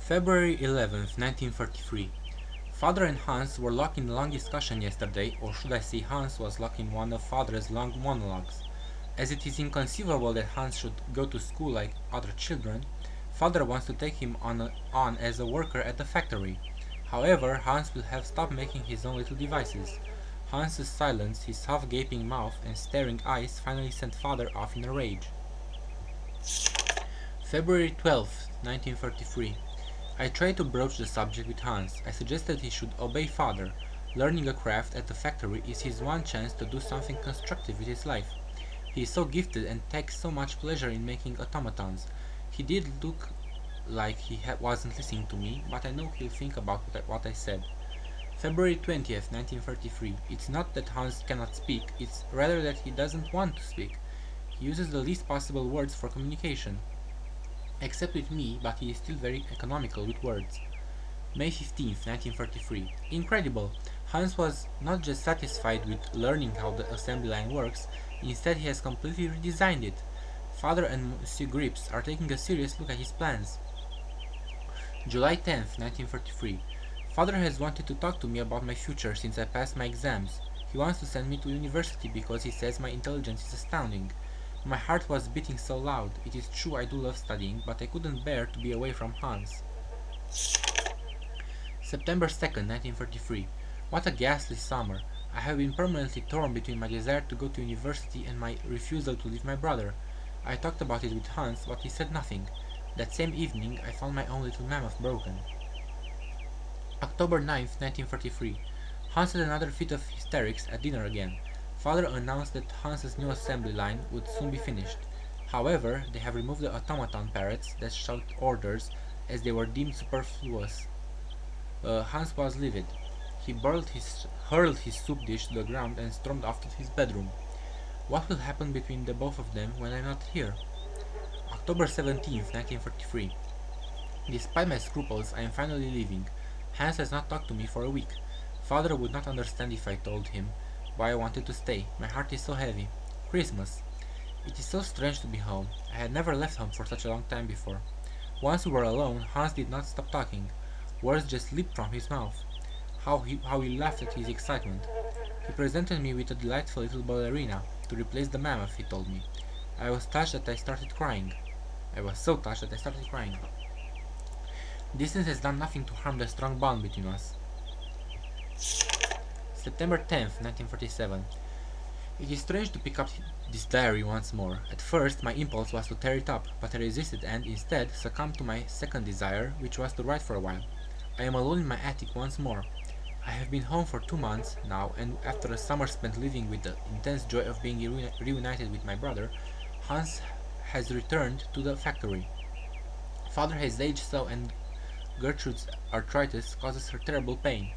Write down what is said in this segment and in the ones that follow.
February 11th, 1943. Father and Hans were locked in a long discussion yesterday, or should I say Hans was locked in one of Father's long monologues. As it is inconceivable that Hans should go to school like other children, Father wants to take him on as a worker at the factory. However, Hans will have stopped making his own little devices. Hans's silence, his half-gaping mouth and staring eyes finally sent Father off in a rage. February 12th, 1943. I tried to broach the subject with Hans. I suggested he should obey Father. Learning a craft at the factory is his one chance to do something constructive with his life. He is so gifted and takes so much pleasure in making automatons. He did look like he wasn't listening to me, but I know he'll think about what I said. February 20th, 1943. It's not that Hans cannot speak, it's rather that he doesn't want to speak. He uses the least possible words for communication. Except with me, but he is still very economical with words. May 15th, 1943. Incredible! Hans was not just satisfied with learning how the assembly line works, instead he has completely redesigned it. Father and Monsieur Grips are taking a serious look at his plans. July 10th, 1943. Father has wanted to talk to me about my future since I passed my exams. He wants to send me to university because he says my intelligence is astounding. My heart was beating so loud. It is true I do love studying, but I couldn't bear to be away from Hans. September 2nd, 1943. What a ghastly summer. I have been permanently torn between my desire to go to university and my refusal to leave my brother. I talked about it with Hans, but he said nothing. That same evening I found my own little mammoth broken. October 9th, 1943. Hans had another fit of hysterics at dinner again. Father announced that Hans's new assembly line would soon be finished. However, they have removed the automaton parrots that shout orders as they were deemed superfluous. Hans was livid. He hurled his soup dish to the ground and stormed off to his bedroom. What will happen between the both of them when I'm not here? October 17th, 1943. Despite my scruples, I am finally leaving. Hans has not talked to me for a week. Father would not understand if I told him why I wanted to stay. My heart is so heavy. Christmas. It is so strange to be home. I had never left home for such a long time before. Once we were alone, Hans did not stop talking. Words just leaped from his mouth. How he laughed at his excitement. He presented me with a delightful little ballerina to replace the mammoth, he told me. I was touched that I started crying. I was so touched that I started crying. Distance has done nothing to harm the strong bond between us. September 10th, 1947. It is strange to pick up this diary once more. At first, my impulse was to tear it up, but I resisted and, instead, succumbed to my second desire, which was to write for a while. I am alone in my attic once more. I have been home for 2 months now, and after a summer spent living with the intense joy of being reunited with my brother, Hans has returned to the factory. Father has aged so, and Gertrude's arthritis causes her terrible pain.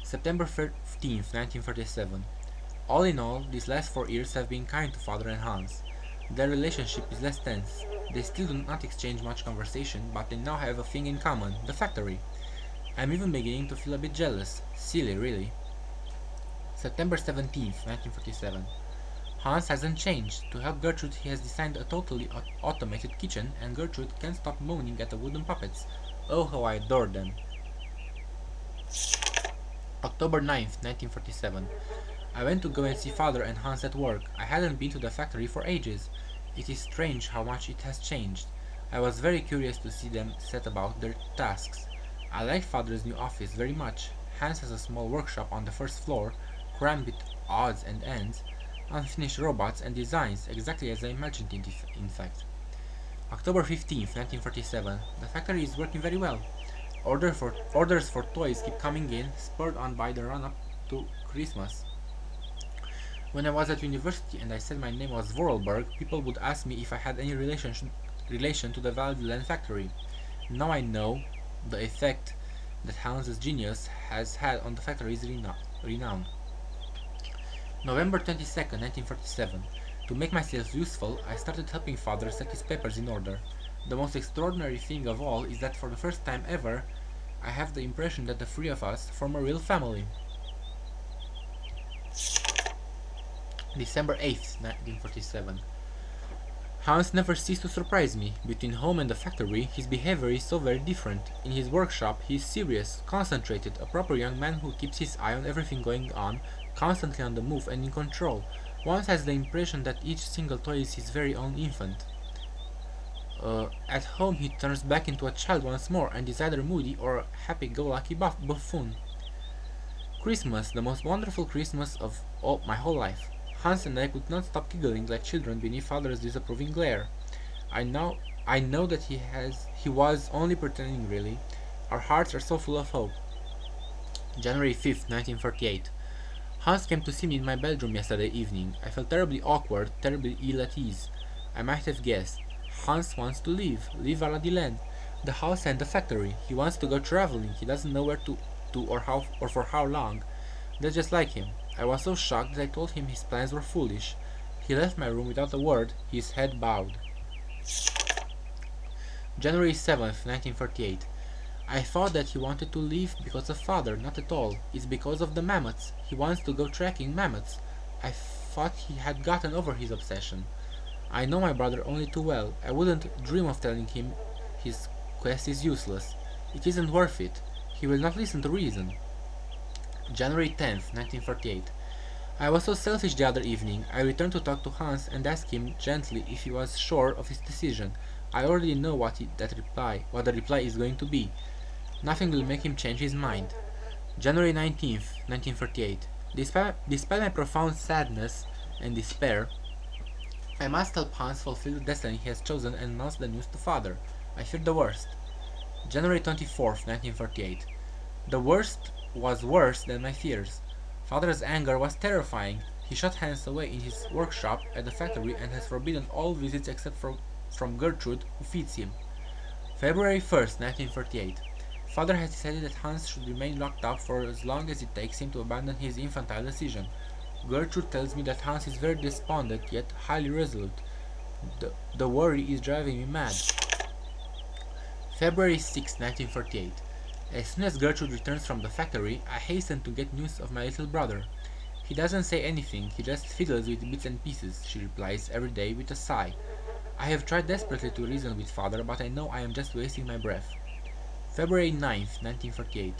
September 15th, 1947. All in all, these last 4 years have been kind to Father and Hans. Their relationship is less tense. They still do not exchange much conversation, but they now have a thing in common, the factory. I'm even beginning to feel a bit jealous. Silly, really. September 17th, 1947. Hans hasn't changed. To help Gertrude, he has designed a totally automated kitchen, and Gertrude can't stop moaning at the wooden puppets. Oh, how I adore them. October 9th, 1947. I went to go and see Father and Hans at work. I hadn't been to the factory for ages. It is strange how much it has changed. I was very curious to see them set about their tasks. I like Father's new office very much. Hans has a small workshop on the first floor, crammed with odds and ends, unfinished robots and designs, exactly as I imagined it, in fact. October 15th, 1947. The factory is working very well. Orders for toys keep coming in, spurred on by the run-up to Christmas. When I was at university and I said my name was Vorarlberg, people would ask me if I had any relation to the Valdland factory. Now I know the effect that Hans's genius has had on the factory's renown. November 22nd, 1947. To make myself useful, I started helping Father set his papers in order. The most extraordinary thing of all is that for the first time ever, I have the impression that the 3 of us form a real family. December 8th, 1947. Hans never ceased to surprise me. Between home and the factory, his behavior is so very different. In his workshop, he is serious, concentrated, a proper young man who keeps his eye on everything going on, constantly on the move and in control. One has the impression that each single toy is his very own infant. At home, he turns back into a child once more and is either moody or a happy-go-lucky buffoon. Christmas, the most wonderful Christmas of my whole life. Hans and I could not stop giggling like children beneath father's disapproving glare. I know that he was only pretending really. Our hearts are so full of hope. January 5th, 1948. Hans came to see me in my bedroom yesterday evening. I felt terribly awkward, terribly ill at ease. I might have guessed. Hans wants to leave à la Dylan. The house and the factory. He wants to go traveling. He doesn't know where to or how or for how long. That's just like him. I was so shocked that I told him his plans were foolish. He left my room without a word, his head bowed. January 7th, 1948. I thought that he wanted to leave because of father, not at all. It's because of the mammoths. He wants to go tracking mammoths. I thought he had gotten over his obsession. I know my brother only too well. I wouldn't dream of telling him his quest is useless. It isn't worth it. He will not listen to reason. January 10th, 1948. I was so selfish the other evening. I returned to talk to Hans and asked him gently if he was sure of his decision. I already know what the reply is going to be. Nothing will make him change his mind. January 19th, 1948. Despite my profound sadness and despair, I must help Hans fulfill the destiny he has chosen and announce the news to father. I fear the worst. January 24th, 1948. The worst was worse than my fears. Father's anger was terrifying. He shut Hans away in his workshop at the factory and has forbidden all visits except from Gertrude, who feeds him. February 1st, 1948. Father has decided that Hans should remain locked up for as long as it takes him to abandon his infantile decision. Gertrude tells me that Hans is very despondent yet highly resolute. The worry is driving me mad. February 6, 1948. As soon as Gertrude returns from the factory, I hasten to get news of my little brother. He doesn't say anything, he just fiddles with bits and pieces, she replies every day with a sigh. I have tried desperately to reason with father, but I know I am just wasting my breath. February 9th, 1948.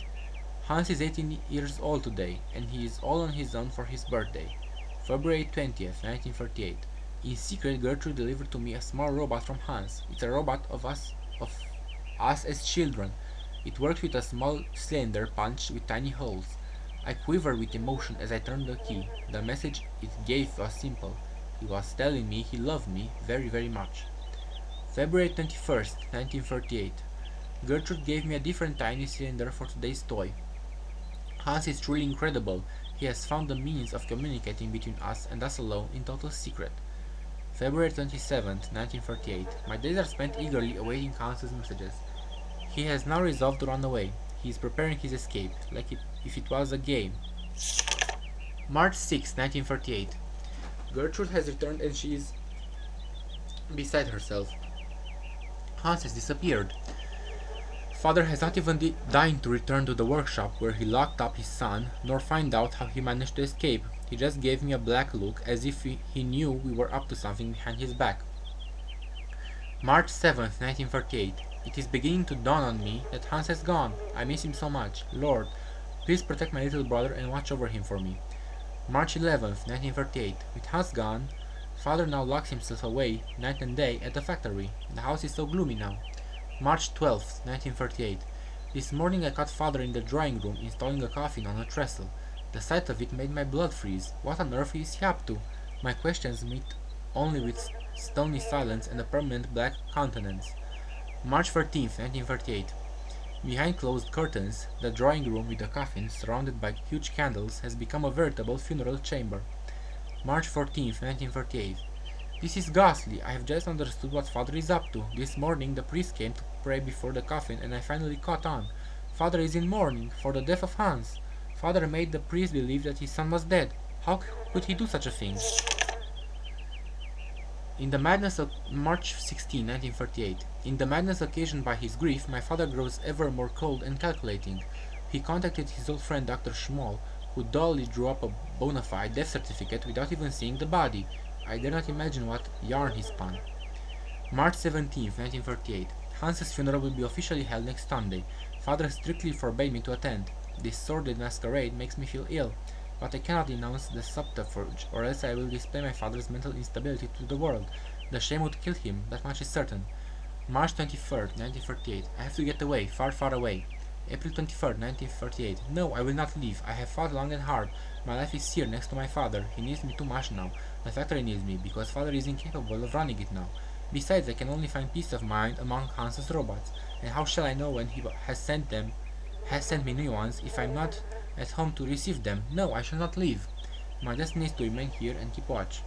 Hans is 18 years old today, and he is all on his own for his birthday. February 20th, 1948. In secret, Gertrude delivered to me a small robot from Hans. It's a robot of us as children. It works with a small cylinder punched with tiny holes. I quivered with emotion as I turned the key. The message it gave was simple. He was telling me he loved me very, very much. February 21st, 1948. Gertrude gave me a different tiny cylinder for today's toy. Hans is truly incredible. He has found the means of communicating between us and us alone in total secret. February 27th, 1948. My days are spent eagerly awaiting Hans's messages. He has now resolved to run away. He is preparing his escape, like if it was a game. March 6, 1948. Gertrude has returned and she is beside herself. Hans has disappeared. Father has not even deigned to return to the workshop where he locked up his son, nor find out how he managed to escape. He just gave me a black look, as if he knew we were up to something behind his back. March 7th, 1948. It is beginning to dawn on me that Hans has gone. I miss him so much. Lord, please protect my little brother and watch over him for me. March 11th, 1948. With Hans gone, father now locks himself away night and day at the factory. The house is so gloomy now. March 12th, 1948. This morning I caught father in the drawing room installing a coffin on a trestle. The sight of it made my blood freeze. What on earth is he up to? My questions meet only with stony silence and a permanent black countenance. March 13th, 1948. Behind closed curtains, the drawing room with the coffin, surrounded by huge candles, has become a veritable funeral chamber. March 14th, 1948. This is ghastly. I have just understood what father is up to. This morning the priest came to pray before the coffin and I finally caught on. Father is in mourning for the death of Hans. Father made the priest believe that his son was dead. How could he do such a thing? In the madness of March 16, 1948. In the madness occasioned by his grief, my father grows ever more cold and calculating. He contacted his old friend Dr. Schmoll, who dully drew up a bona fide death certificate without even seeing the body. I dare not imagine what yarn he spun. March 17th, 1938. Hans's funeral will be officially held next Sunday. Father strictly forbade me to attend. This sordid masquerade makes me feel ill, but I cannot denounce the subterfuge, or else I will display my father's mental instability to the world. The shame would kill him, that much is certain. March 23rd, 1938. I have to get away, far, far away. April 23rd, 1938. No, I will not leave. I have fought long and hard. My life is here next to my father. He needs me too much now. The factory needs me, because father is incapable of running it now. Besides, I can only find peace of mind among Hans's robots, and how shall I know when he has sent me new ones if I'm not at home to receive them? No, I shall not leave. My destiny is to remain here and keep watch.